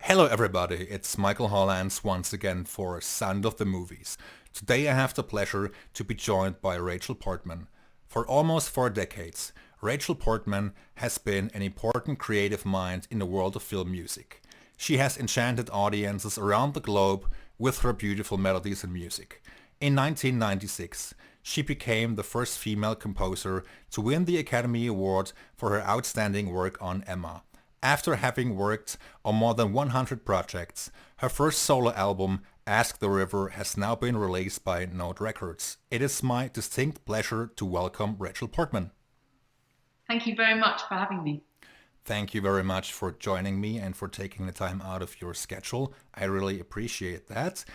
Hello everybody, it's Michael Hollands once again for Sound of the Movies. Today I have the pleasure to be joined by Rachel Portman. For almost 4 decades, Rachel Portman has been an important creative mind in the world of film music. She has enchanted audiences around the globe with her beautiful melodies and music. In 1996, she became the first female composer to win the Academy Award for her outstanding work on Emma. After having worked on more than 100 projects, her first solo album, Ask the River, has now been released by Note Records. It is my distinct pleasure to welcome Rachel Portman. Thank you very much for having me. Thank you very much for joining me and for taking the time out of your schedule. I really appreciate that.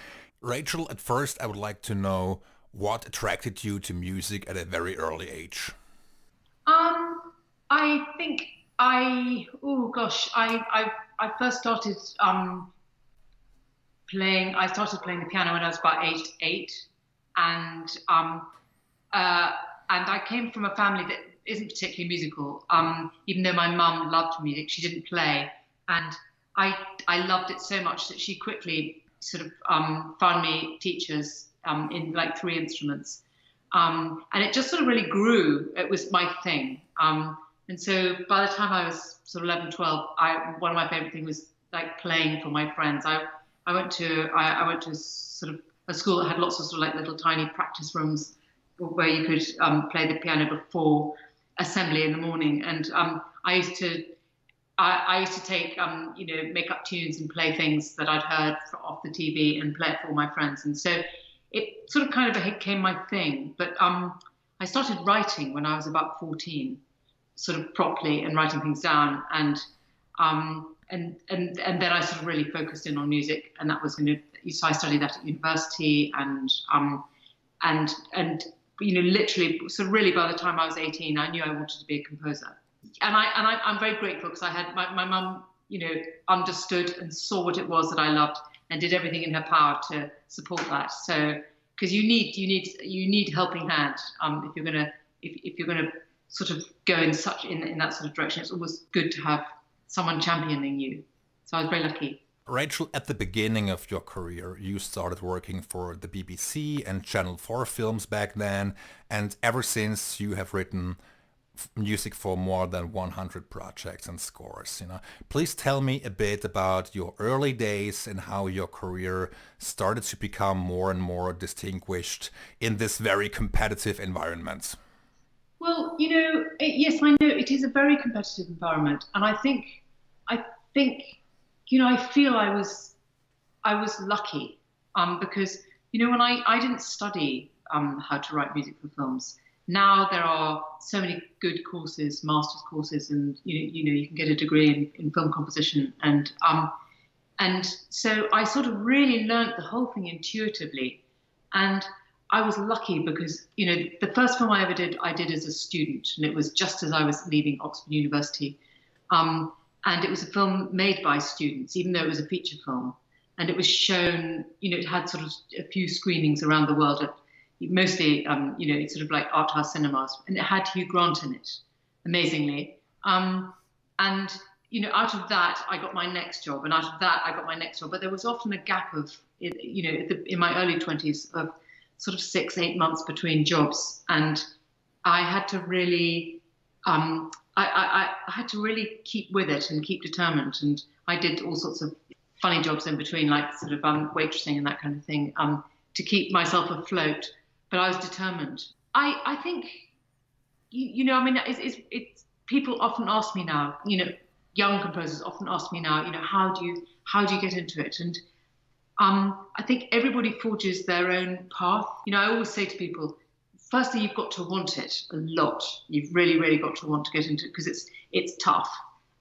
Rachel, at first I would like to know what attracted you to music at a very early age. I think oh gosh, I first started playing. I started playing the piano when I was about aged 8, and uh, I came from a family that isn't particularly musical. Even though my mum loved music, she didn't play, and I loved it so much that she quickly sort of found me teachers in like 3 instruments, and it just sort of really grew. It was my thing. And so by the time I was sort of 11, 12, one of my favorite things was like playing for my friends. I went to sort of a school that had lots of sort of like little tiny practice rooms where you could play the piano before assembly in the morning. And I used to take make up tunes and play things that I'd heard off the TV and play it for all my friends. And so it sort of kind of became my thing. But I started writing when I was about 14, sort of properly, and writing things down, and then I sort of really focused in on music, and that was so I studied that at university, and literally, so really by the time I was 18, I knew I wanted to be a composer, and I'm very grateful because I had my mum understood and saw what it was that I loved and did everything in her power to support that. So because you need helping hand if you're gonna sort of go in that sort of direction. It's always good to have someone championing you. So I was very lucky. Rachel, at the beginning of your career, you started working for the BBC and Channel 4 films back then, and ever since you have written music for more than 100 projects and scores. Please tell me a bit about your early days and how your career started to become more and more distinguished in this very competitive environment. Well, yes, I know it is a very competitive environment, and I think, I feel I was lucky, because when I didn't study how to write music for films. Now there are so many good courses, master's courses, and you can get a degree in film composition, and so I sort of really learnt the whole thing intuitively, and I was lucky because, the first film I did as a student, and it was just as I was leaving Oxford University. And it was a film made by students, even though it was a feature film. And it was shown, it had sort of a few screenings around the world at mostly, it's sort of like art house cinemas. And it had Hugh Grant in it, amazingly. And out of that, I got my next job. And out of that, I got my next job. But there was often a gap of, in my early 20s, of sort of 6, 8 months between jobs, and I had to really, I had to really keep with it and keep determined. And I did all sorts of funny jobs in between, like sort of waitressing and that kind of thing, to keep myself afloat. But I was determined. I think, I mean, it's people often ask me now, young composers often ask me now, how do you get into it? And I think everybody forges their own path. I always say to people, firstly, you've got to want it a lot. You've really, really got to want to get into it because it's tough.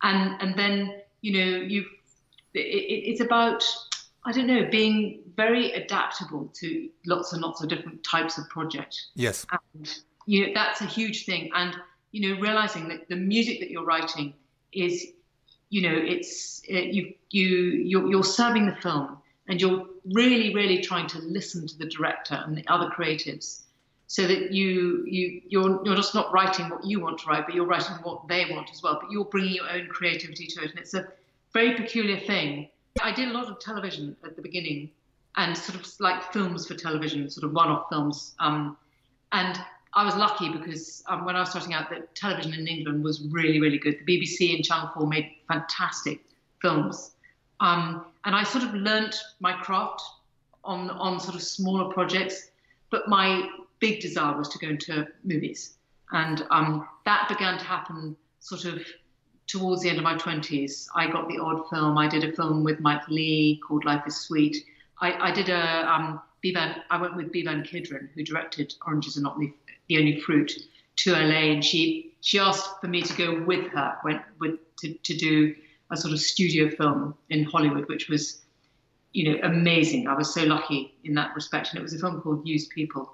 And then, it's about, I don't know, being very adaptable to lots and lots of different types of project. Yes. And, that's a huge thing. And, realizing that the music that you're writing is, you're serving the film. And you're really, really trying to listen to the director and the other creatives, so that you're just not writing what you want to write, but you're writing what they want as well. But you're bringing your own creativity to it, and it's a very peculiar thing. I did a lot of television at the beginning and sort of like films for television, sort of one-off films. And I was lucky because when I was starting out, the television in England was really, really good. The BBC and Channel 4 made fantastic films. And I sort of learnt my craft on sort of smaller projects, but my big desire was to go into movies. And that began to happen sort of towards the end of my 20s. I got the odd film. I did a film with Mike Leigh called Life is Sweet. I did I went with Bevan Kidron, who directed Oranges Are Not the Only Fruit, to LA, and she asked for me to go with her, to do a sort of studio film in Hollywood, which was, amazing. I was so lucky in that respect. And it was a film called Used People.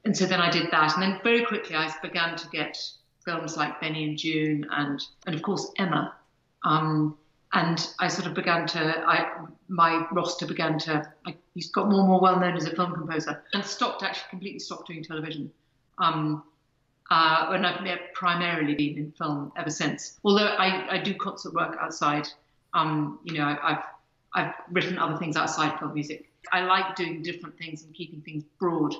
And so then I did that. And then very quickly I began to get films like Benny and June and of course Emma. And I sort of began to, my roster began to, he got more and more well known as a film composer and completely stopped doing television. And I've primarily been in film ever since. Although I do concert work outside. I've written other things outside film music. I like doing different things and keeping things broad.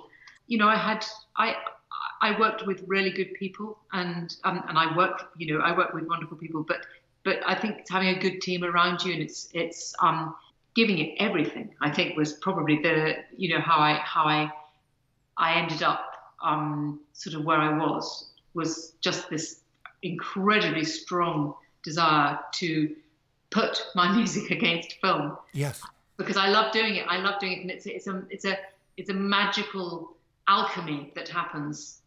I worked with really good people and I work with wonderful people, but I think it's having a good team around you, and it's giving it everything, I think, was probably the, how I ended up sort of where I was just this incredibly strong desire to put my music against film. Yes. Because I love doing it. And it's a magical alchemy that happens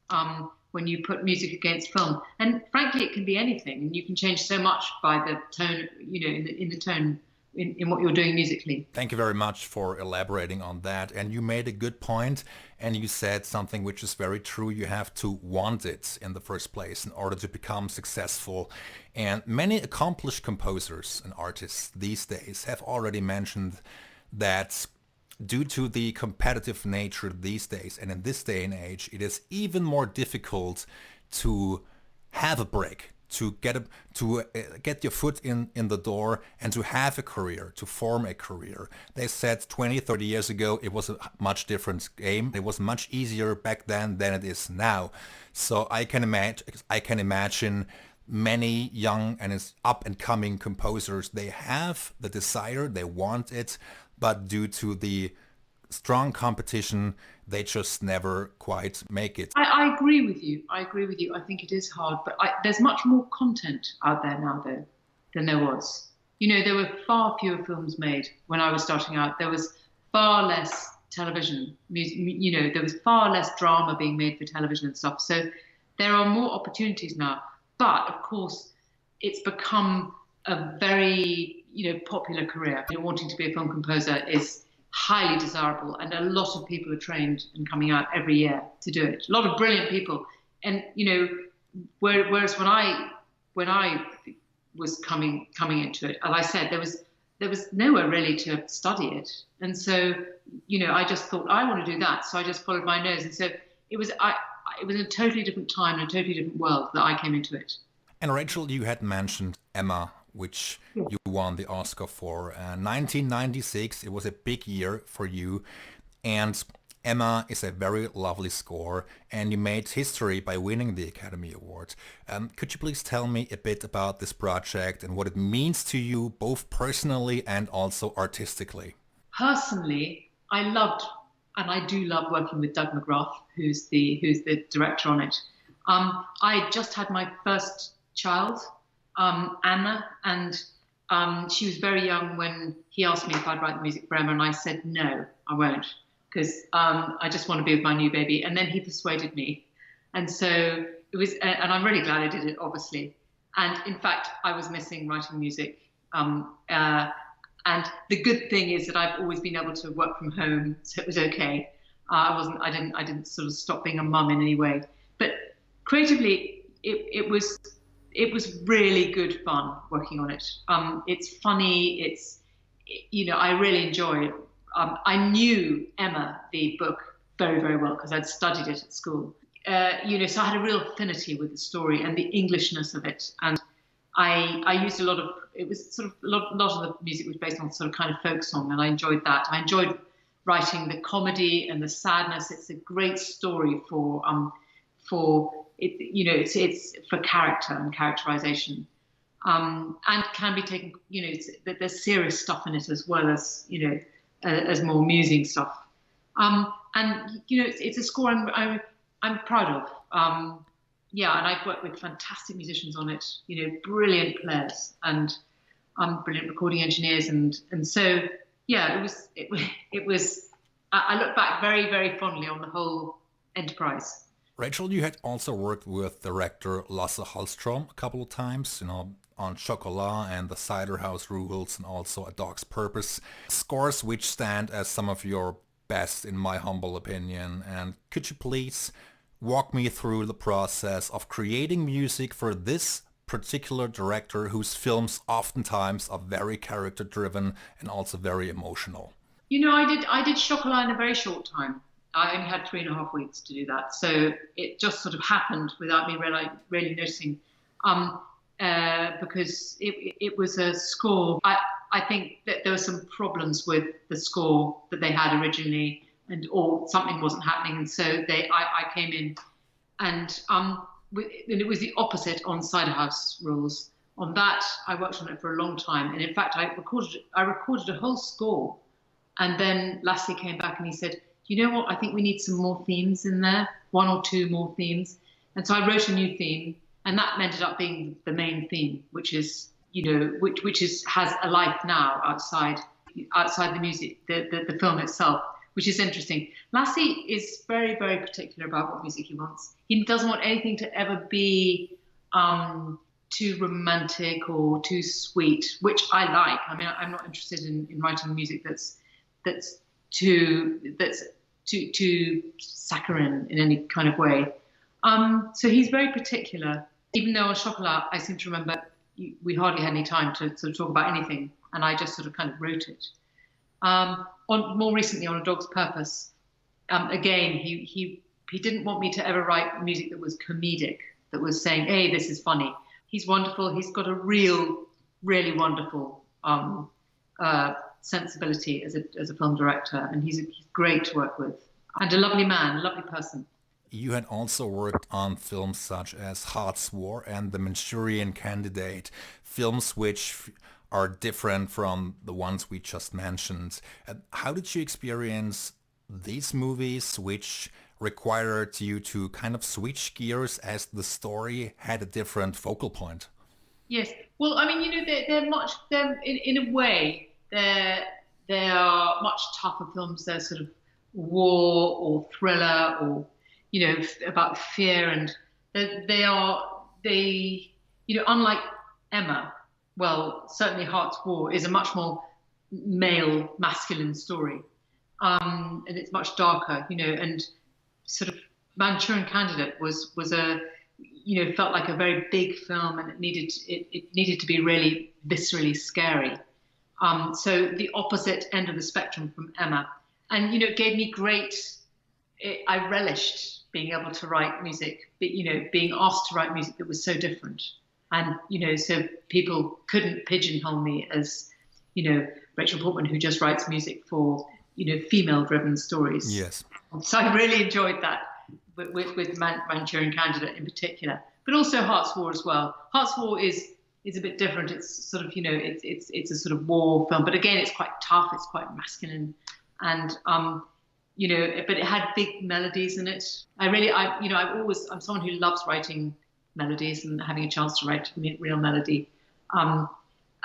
when you put music against film. And frankly, it can be anything, and you can change so much by the tone, in the tone in what you're doing musically. Thank you very much for elaborating on that. And you made a good point, and you said something which is very true. You have to want it in the first place in order to become successful. And many accomplished composers and artists these days have already mentioned that due to the competitive nature these days, and in this day and age, it is even more difficult to have a break, to get your foot in the door and to have a career, to form a career. They said 20, 30 years ago, it was a much different game. It was much easier back then than it is now. So I can imagine many young and up and coming composers, they have the desire, they want it, but due to the strong competition, they just never quite make it. I agree with you. I think it is hard, but there's much more content out there now, though, than there was. There were far fewer films made when I was starting out. There was far less television. There was far less drama being made for television and stuff. So there are more opportunities now. But of course, it's become a very popular career. Wanting to be a film composer is highly desirable, and a lot of people are trained and coming out every year to do it. A lot of brilliant people, and whereas when I was coming into it, as I said, there was nowhere really to study it, and so I just thought I want to do that, so I just followed my nose, and so it was a totally different time and a totally different world that I came into it. And Rachel, you had mentioned Emma, which you won the Oscar for. 1996, it was a big year for you. And Emma is a very lovely score, and you made history by winning the Academy Award. Could you please tell me a bit about this project and what it means to you, both personally and also artistically? Personally, I loved, and I do love, working with Doug McGrath, who's the director on it. I just had my first child, Anna, and she was very young when he asked me if I'd write the music for Emma, and I said, no, I won't, because I just want to be with my new baby. And then he persuaded me. And so it was, and I'm really glad I did it, obviously. And in fact, I was missing writing music. And the good thing is that I've always been able to work from home, so it was okay. I didn't sort of stop being a mum in any way. But creatively, it was really good fun working on it. It's funny. I really enjoy it. I knew Emma, the book, very, very well because I'd studied it at school. So I had a real affinity with the story and the Englishness of it. And I used a lot of, it was sort of lot of the music was based on sort of kind of folk song, and I enjoyed that. I enjoyed writing the comedy and the sadness. It's a great story for it, you know, it's for character and characterization, and can be taken, you know, there's serious stuff in it as well as, you know, as more amusing stuff. And you know, it's a score I'm proud of. Yeah, and I've worked with fantastic musicians on it, you know, brilliant players and brilliant recording engineers, and so yeah, it was. I look back very, very fondly on the whole enterprise. Rachel, you had also worked with director Lasse Hallström a couple of times, you know, on Chocolat and the Cider House Rules and also A Dog's Purpose. Scores which stand as some of your best in my humble opinion. And could you please walk me through the process of creating music for this particular director whose films oftentimes are very character driven and also very emotional? You know, I did Chocolat in a very short time. I only had 3.5 weeks to do that, so it just sort of happened without me really noticing. Because it was a score. I think that there were some problems with the score that they had originally, or something wasn't happening, and so I came in, and it was the opposite on Cider House Rules. On that, I worked on it for a long time, and in fact, I recorded a whole score, and then Lasse came back and he said, "You know what? I think we need some more themes in there, 1 or 2 more themes." And so I wrote a new theme, and that ended up being the main theme, which is, you know, which has a life now outside the music, the film itself, which is interesting. Lasse is very, very particular about what music he wants. He doesn't want anything to ever be too romantic or too sweet, which I like. I mean, I'm not interested in writing music that's too saccharine in any kind of way. So he's very particular. Even though on Chocolat, I seem to remember we hardly had any time to sort of talk about anything, and I just sort of kind of wrote it. More recently, on A Dog's Purpose, again, he didn't want me to ever write music that was comedic, that was saying, "Hey, this is funny." He's wonderful. He's got a really wonderful sensibility as a film director, and he's great to work with, and a lovely man, a lovely person. You had also worked on films such as Hart's War and The Manchurian Candidate, films which are different from the ones we just mentioned. How did you experience these movies, which required you to kind of switch gears as the story had a different focal point? Yes, well, I mean, you know, they're in a way, they are much tougher films. They're sort of war or thriller or, you know, about fear, and they, you know, unlike Emma, well, certainly Hart's War is a much more male, masculine story, and it's much darker, you know, and sort of Manchurian Candidate was a, you know, felt like a very big film, and it needed to be really viscerally scary. So the opposite end of the spectrum from Emma, and you know, it gave me I relished being able to write music, but, you know, being asked to write music that was so different. And, you know, so people couldn't pigeonhole me as, you know, Rachel Portman, who just writes music for, you know, female-driven stories. Yes. So I really enjoyed that with Manchurian Candidate in particular, but also Hart's War as well. Hart's War is a bit different. It's sort of, you know, it's a sort of war film, but again, it's quite tough. It's quite masculine, and you know, but it had big melodies in it. You know, I'm someone who loves writing melodies and having a chance to write real melody. And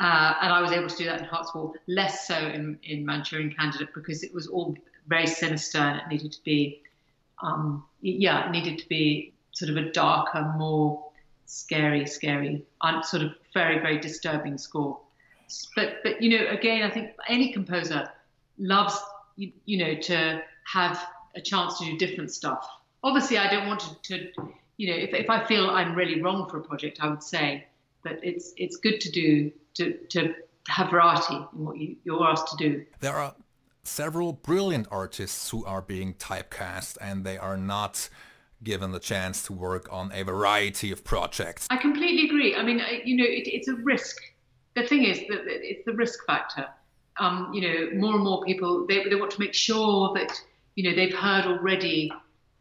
I was able to do that in Hart's War, less so in Manchurian Candidate, because it was all very sinister, and it needed to be, it needed to be sort of a darker, more scary, and sort of very, very disturbing score. But you know, again, I think any composer loves, you know, to have a chance to do different stuff. Obviously, I don't want to you know, if I feel I'm really wrong for a project, I would say that it's good to have variety in what you're asked to do. There are several brilliant artists who are being typecast, and they are not given the chance to work on a variety of projects. I completely agree. I mean, it's a risk. The thing is that it's the risk factor. More and more people, they want to make sure that, they've heard already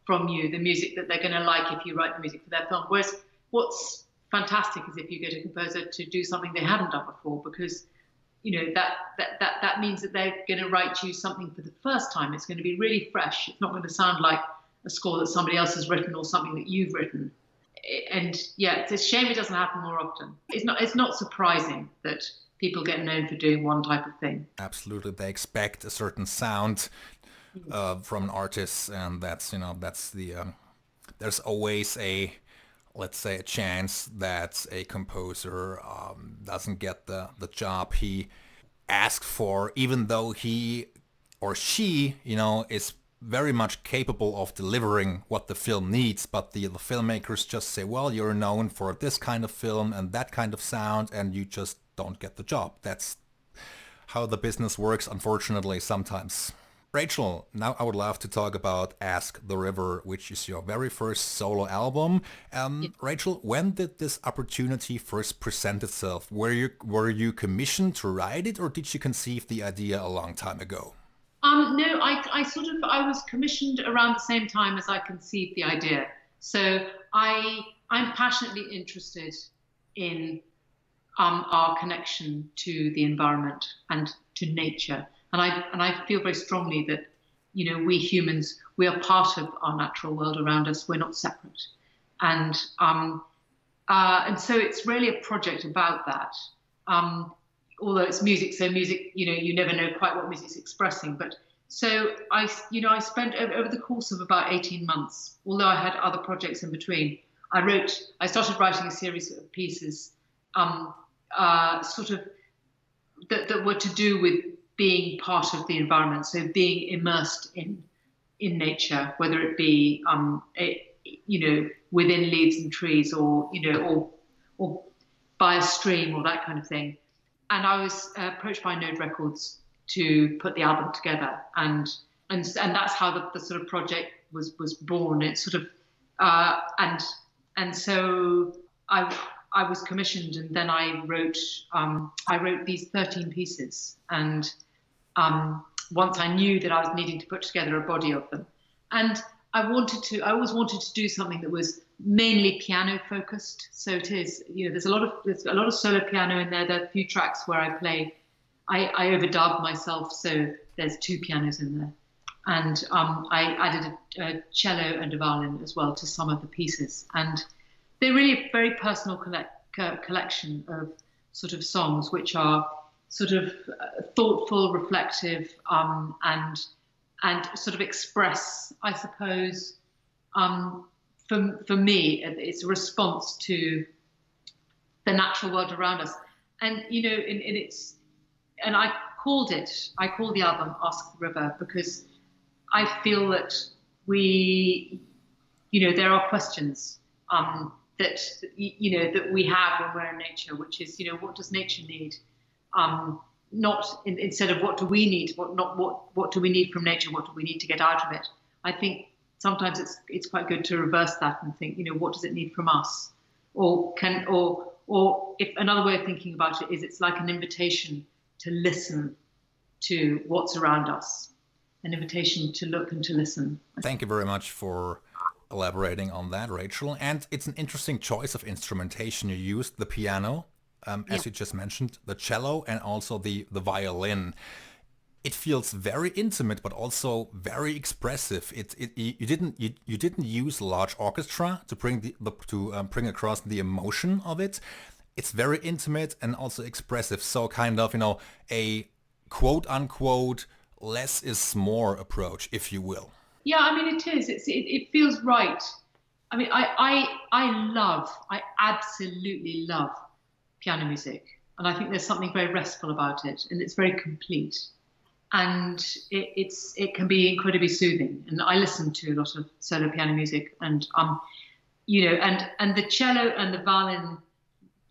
from you the music that they're going to like if you write the music for their film. Whereas what's fantastic is if you get a composer to do something they haven't done before, because that means that they're going to write you something for the first time. It's going to be really fresh. It's not going to sound like a score that somebody else has written or something that you've written. And yeah, it's a shame it doesn't happen more often. It's not surprising that people get known for doing one type of thing. Absolutely, they expect a certain sound from an artist, and that's the there's always let's say a chance that a composer doesn't get the job he asked for, even though he or she is very much capable of delivering what the film needs, but the filmmakers just say, well, you're known for this kind of film and that kind of sound, and you just don't get the job. That's how the business works, unfortunately, sometimes. Rachel, now I would love to talk about Ask the River, which is your very first solo album. Rachel, when did this opportunity first present itself? Were you commissioned to write it, or did you conceive the idea a long time ago? No, I was commissioned around the same time as I conceived the idea. So I'm passionately interested in our connection to the environment and to nature. And I feel very strongly that, we humans, we are part of our natural world around us. We're not separate. And so it's really a project about that. Although it's music, so music, you never know quite what music's expressing. But so I spent over the course of about 18 months, although I had other projects in between, I started writing a series of pieces, sort of that were to do with being part of the environment, so being immersed in nature, whether it be within leaves and trees, or by a stream, or that kind of thing. And I was approached by Node Records to put the album together, and that's how the sort of project was born. It's sort of and so I was commissioned, and then I wrote these 13 pieces, and once I knew that I was needing to put together a body of them, and I always wanted to do something that was mainly piano focused. So it is, there's a lot of solo piano in there. There are a few tracks where I overdub myself, so there's 2 pianos in there, and I added a cello and a violin as well to some of the pieces, and they're really a very personal collection of sort of songs, which are sort of thoughtful, reflective, and sort of express, I suppose, for me, it's a response to the natural world around us. And, and I called the album Ask the River, because I feel that there are questions that we have when we're in nature, which is, what does nature need? Instead of what do we need, what do we need from nature? What do we need to get out of it? I think sometimes it's quite good to reverse that and think, what does it need from us? Or if another way of thinking about it is, it's like an invitation to listen to what's around us, an invitation to look and to listen. Thank you very much for elaborating on that, Rachel. And it's an interesting choice of instrumentation. You used the piano, as you just mentioned, the cello, and also the violin. It feels very intimate, but also very expressive. You didn't use a large orchestra to bring across the emotion of it. It's very intimate and also expressive. So kind of a quote unquote less is more approach, if you will. Yeah, I mean, it is. It feels right. I mean, I absolutely love piano music, and I think there's something very restful about it, and it's very complete, and it can be incredibly soothing. And I listen to a lot of solo piano music, and and the cello and the violin,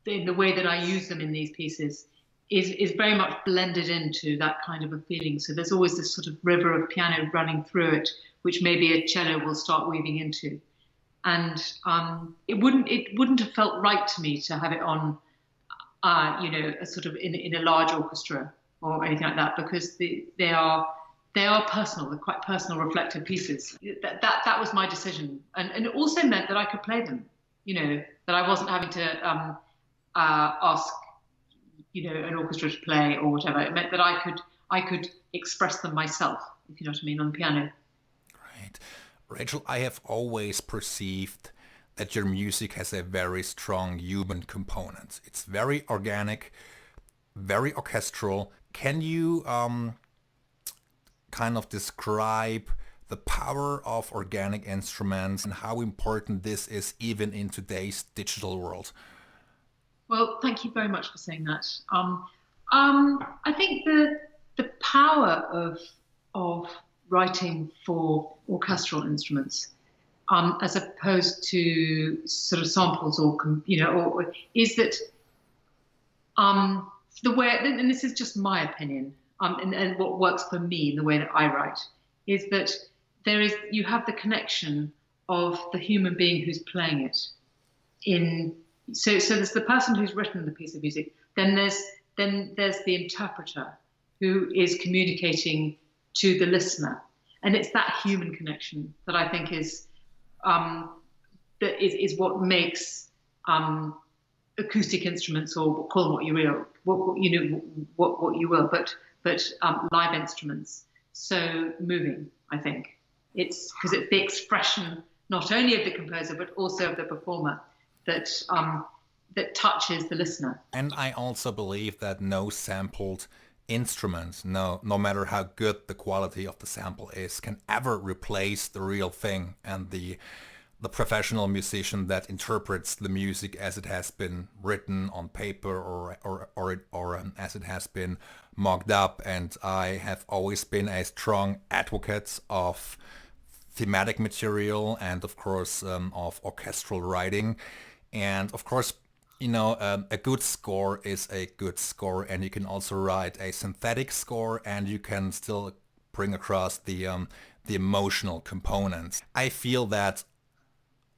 in the way that I use them in these pieces, is very much blended into that kind of a feeling. So there's always this sort of river of piano running through it, which maybe a cello will start weaving into. and it wouldn't have felt right to me to have it on, a sort of in a large orchestra or anything like that, because they are personal. They're quite personal, reflective pieces. That was my decision, and it also meant that I could play them. That I wasn't having to ask an orchestra to play or whatever. It meant that I could express them myself, if you know what I mean, on the piano. Right. Rachel, I have always perceived that your music has a very strong human component. It's very organic, very orchestral. Can you kind of describe the power of organic instruments and how important this is even in today's digital world? Well, thank you very much for saying that. I think the power of writing for orchestral instruments, as opposed to sort of samples or is that the way, and this is just my opinion, and what works for me in the way that I write, is that you have the connection of the human being who's playing it in. So there's the person who's written the piece of music. Then there's the interpreter who is communicating to the listener, and it's that human connection that I think is what makes acoustic instruments, or call them what you will, what you will, but live instruments so moving. I think it's because it's the expression not only of the composer but also of the performer that touches the listener. And I also believe that no sampled instrument, no matter how good the quality of the sample is, can ever replace the real thing and the professional musician that interprets the music as it has been written on paper or as it has been mocked up. And I have always been a strong advocate of thematic material and of course of orchestral writing. And of course, a good score is a good score, and you can also write a synthetic score and you can still bring across the emotional components. I feel that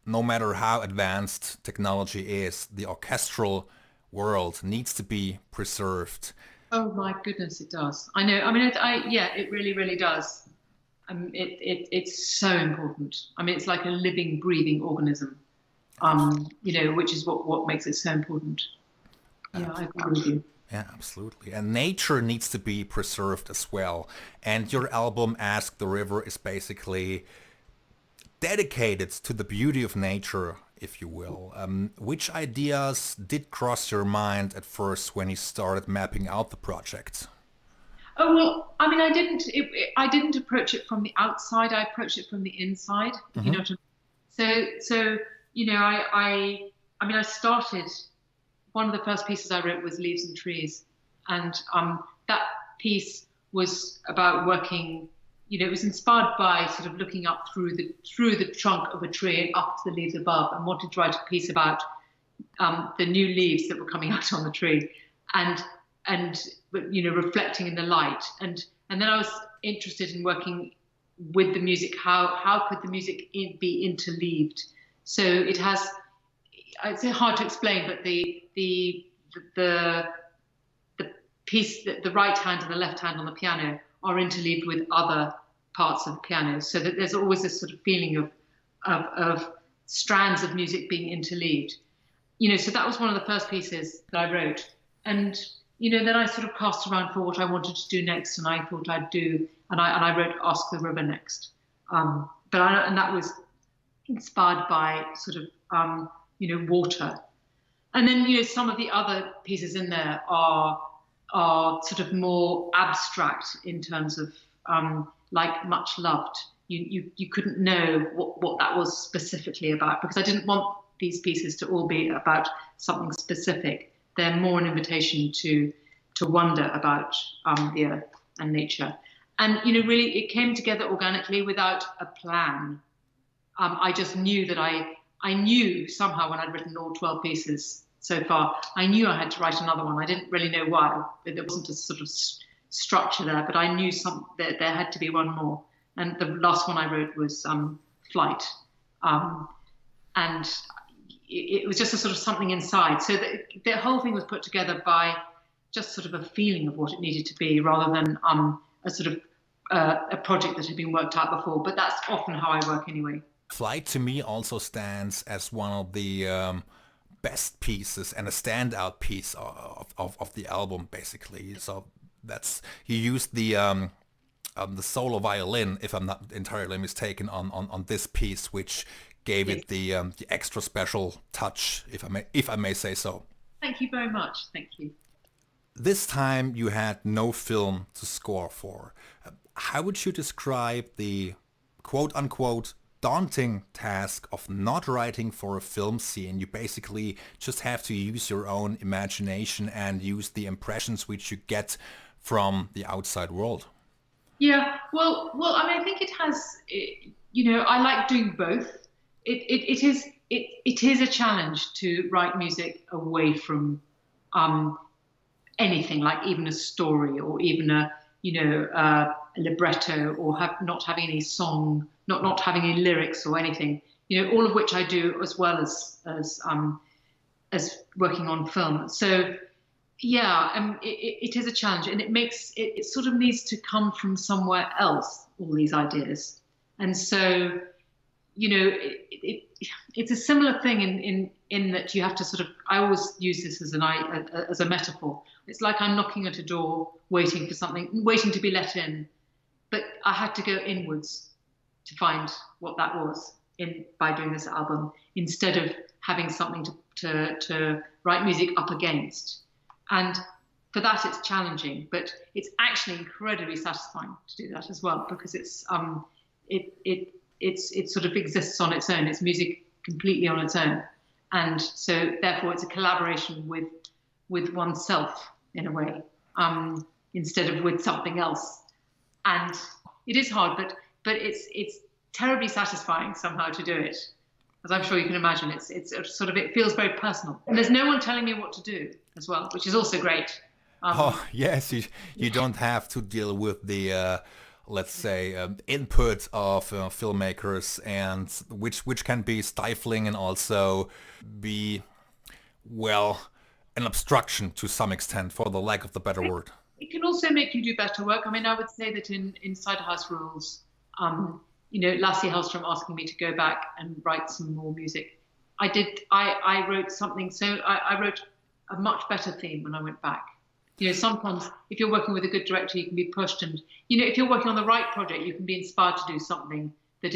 no matter how advanced technology is, the orchestral world needs to be preserved. Oh my goodness, it does. I know. I mean, yeah, it really, really does. It's so important. I mean, it's like a living, breathing organism. Which is what makes it so important. Yeah, I agree with you. Yeah, absolutely. And nature needs to be preserved as well. And your album, Ask the River, is basically dedicated to the beauty of nature, if you will. Which ideas did cross your mind at first when you started mapping out the project? Oh well, I mean, I didn't approach it from the outside. I approached it from the inside. If you know what I mean. So I started. One of the first pieces I wrote was Leaves and Trees, and that piece was about working. It was inspired by sort of looking up through the trunk of a tree and up to the leaves above, and wanted to write a piece about the new leaves that were coming out on the tree, and reflecting in the light. And then I was interested in working with the music. How could the music be interleaved? So it has. It's hard to explain, but the piece, the right hand and the left hand on the piano are interleaved with other parts of the piano, so that there's always this sort of feeling of strands of music being interleaved. So that was one of the first pieces that I wrote, and then I sort of cast around for what I wanted to do next, and I thought I'd do, and I wrote Ask the River next, and that was inspired by sort of water. And then, some of the other pieces in there are sort of more abstract in terms of, like Much Loved. You couldn't know what that was specifically about, because I didn't want these pieces to all be about something specific. They're more an invitation to wonder about the earth and nature. And, really it came together organically without a plan. I just knew that I knew somehow, when I'd written all 12 pieces so far, I knew I had to write another one. I didn't really know why. There wasn't a sort of structure there, but I knew that there had to be one more. And the last one I wrote was Flight. and it was just a sort of something inside. So the whole thing was put together by just sort of a feeling of what it needed to be, rather than a sort of a project that had been worked out before. But that's often how I work anyway. Flight to me also stands as one of the best pieces and a standout piece of the album, basically. So that's, you used the solo violin, if I'm not entirely mistaken, on this piece, which gave Yes. it the extra special touch, if I may say so. Thank you very much. Thank you. This time you had no film to score for. How would you describe the quote-unquote daunting task of not writing for a film scene? You basically just have to use your own imagination and use the impressions which you get from the outside world. Yeah. Well. I mean, I think it has. I like doing both. It is a challenge to write music away from anything, like even a story or even a libretto, or not having any song, not having any lyrics or anything. All of which I do, as well as working on film. So yeah, it is a challenge, and it sort of needs to come from somewhere else, all these ideas. And so it's a similar thing in that you have to sort of, I always use this as a metaphor. It's like I'm knocking at a door, waiting for something, waiting to be let in, but I had to go inwards to find what that was by doing this album, instead of having something to write music up against. And for that, it's challenging, but it's actually incredibly satisfying to do that as well, because it sort of exists on its own. It's music completely on its own, and so therefore it's a collaboration with oneself in a way, instead of with something else. And it is hard, but it's terribly satisfying somehow to do it, as I'm sure you can imagine. It's sort of, it feels very personal, and there's no one telling me what to do as well, which is also great. Oh yes, you don't have to deal with the let's say input of filmmakers, and which can be stifling and also be, well, an obstruction to some extent, for the lack of the better word. It can also make you do better work. I mean, I would say that in Cider House Rules, Lasse Hallström asking me to go back and write some more music, I wrote something. So I wrote a much better theme when I went back. Sometimes if you're working with a good director, you can be pushed, and if you're working on the right project, you can be inspired to do something that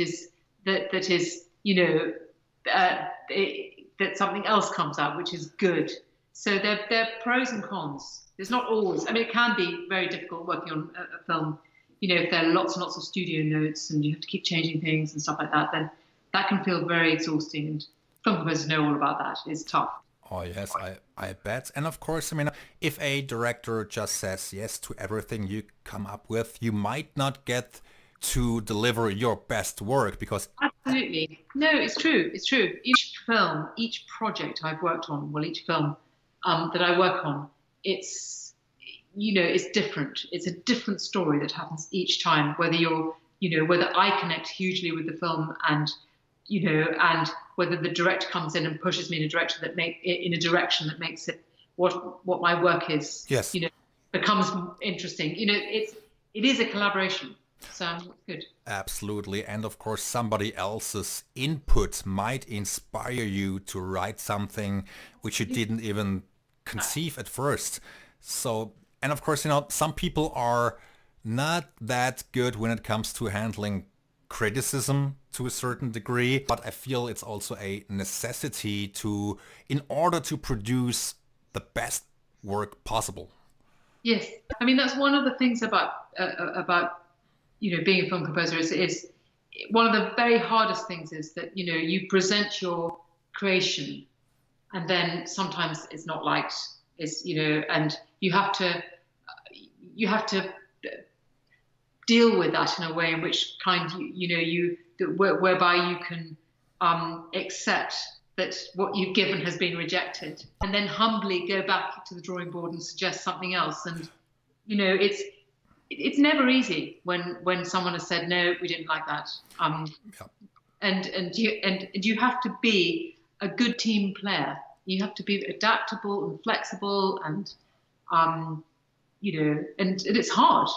something else comes out which is good. So there are pros and cons. There's not always. I mean, it can be very difficult working on a film. If there are lots and lots of studio notes and you have to keep changing things and stuff like that, then that can feel very exhausting. And film composers know all about that. It's tough. Oh yes, I bet. And of course, I mean, if a director just says yes to everything you come up with, you might not get to deliver your best work, because... Absolutely. No, it's true. It's true. Each film, each project I've worked on, each film that I work on, it's different. It's a different story that happens each time, whether I connect hugely with the film, and whether the director comes in and pushes me in a direction that makes it what my work is. Yes. Becomes interesting. It is a collaboration. So it's good. Absolutely. And of course, somebody else's input might inspire you to write something which you didn't even conceive at first. So, and of course, some people are not that good when it comes to handling criticism to a certain degree, but I feel it's also a necessity in order to produce the best work possible. Yes, I mean, that's one of the things about being a film composer is one of the very hardest things is that you present your creation, and then sometimes it's not liked. And you have to deal with that in a way in which whereby you can accept that what you've given has been rejected, and then humbly go back to the drawing board and suggest something else. And it's never easy when someone has said no, we didn't like that. Yeah. and you have to be a good team player. You have to be adaptable and flexible, and and it's hard.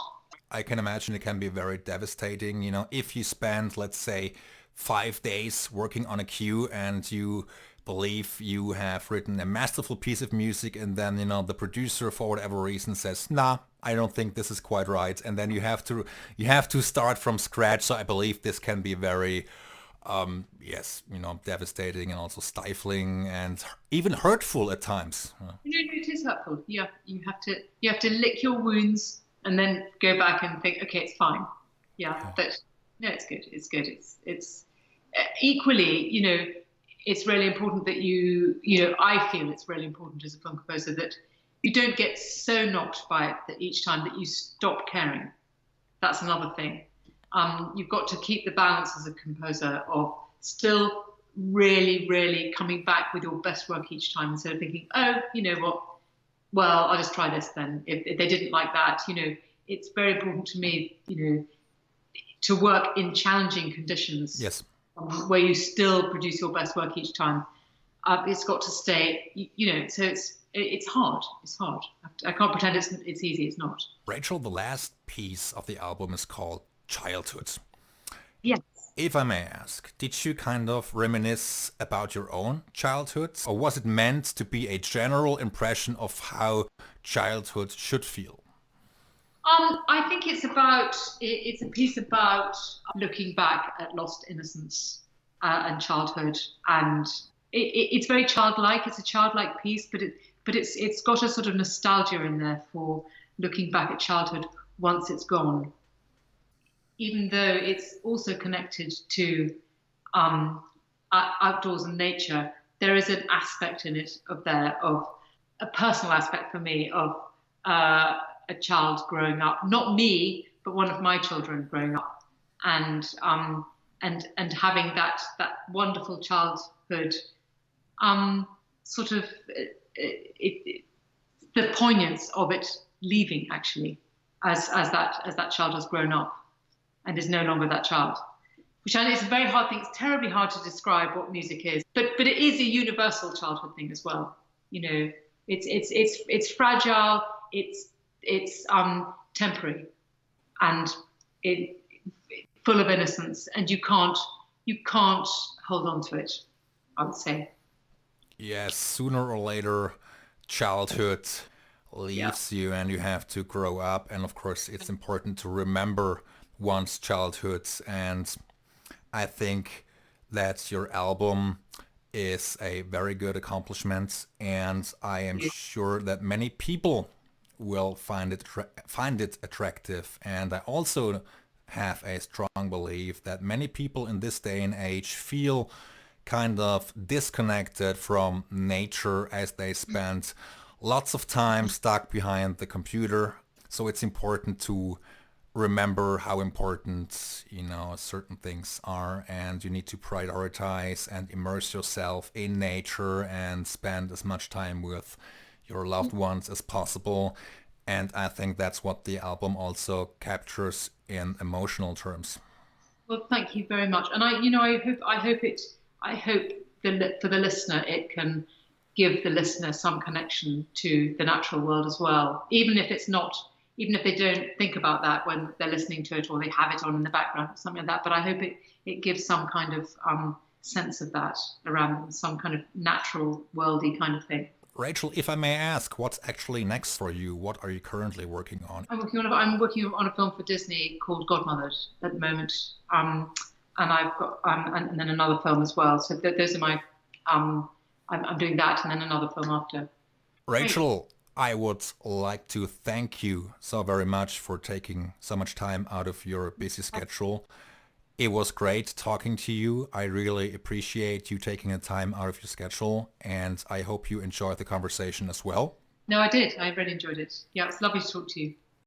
I can imagine it can be very devastating, if you spend, let's say, 5 days working on a cue and you believe you have written a masterful piece of music and then, the producer for whatever reason says, nah, I don't think this is quite right. And then you have to start from scratch. So I believe this can be very, yes, devastating and also stifling and even hurtful at times. It is hurtful. You have to lick your wounds and then go back and think, okay, it's fine. Yeah, but no, it's good. It's good. It's equally, it's really important that I feel it's really important as a film composer that you don't get so knocked by it that each time that you stop caring. That's another thing. You've got to keep the balance as a composer of still really, really coming back with your best work each time instead of thinking, oh, you know what, well, I'll just try this then. If they didn't like that, it's very important to me, to work in challenging conditions. Yes. Where you still produce your best work each time. It's got to stay, so it's hard. It's hard. I can't pretend it's easy. It's not. Rachel, the last piece of the album is called Childhood. Yes. If I may ask, did you kind of reminisce about your own childhood? Or was it meant to be a general impression of how childhood should feel? I think it's a piece about looking back at lost innocence and childhood, and it's very childlike. It's a childlike piece, but it's got a sort of nostalgia in there for looking back at childhood once it's gone. Even though it's also connected to outdoors and nature, there is an aspect in it of a personal aspect for me of a child growing up, not me, but one of my children growing up, and having that wonderful childhood, sort of the poignance of it leaving actually, as that child has grown up and is no longer that child. Which I know is a very hard thing. It's terribly hard to describe what music is, but it is a universal childhood thing as well. It's fragile. It's temporary, and full of innocence, and you can't hold on to it, I would say. Yes, sooner or later, childhood leaves you and you have to grow up. And of course, it's important to remember one's childhood. And I think that your album is a very good accomplishment. And I am sure that many people will find it attractive. And I also have a strong belief that many people in this day and age feel kind of disconnected from nature as they spend lots of time stuck behind the computer. So it's important to remember how important, certain things are, and you need to prioritize and immerse yourself in nature and spend as much time with your loved ones as possible. And I think that's what the album also captures in emotional terms. Well, thank you very much. And I hope for the listener, it can give the listener some connection to the natural world as well, even if they don't think about that when they're listening to it, or they have it on in the background or something like that. But I hope it gives some kind of sense of that around them, some kind of natural worldy kind of thing. Rachel, if I may ask, what's actually next for you? What are you currently working on? I'm working on a film for Disney called Godmothered at the moment, and I've got and then another film as well. So those are my I'm doing that, and then another film after. Rachel, I would like to thank you so very much for taking so much time out of your busy schedule. It was great talking to you. I really appreciate you taking the time out of your schedule, and I hope you enjoyed the conversation as well. No, I did. I really enjoyed it. Yeah, it's lovely to talk to you.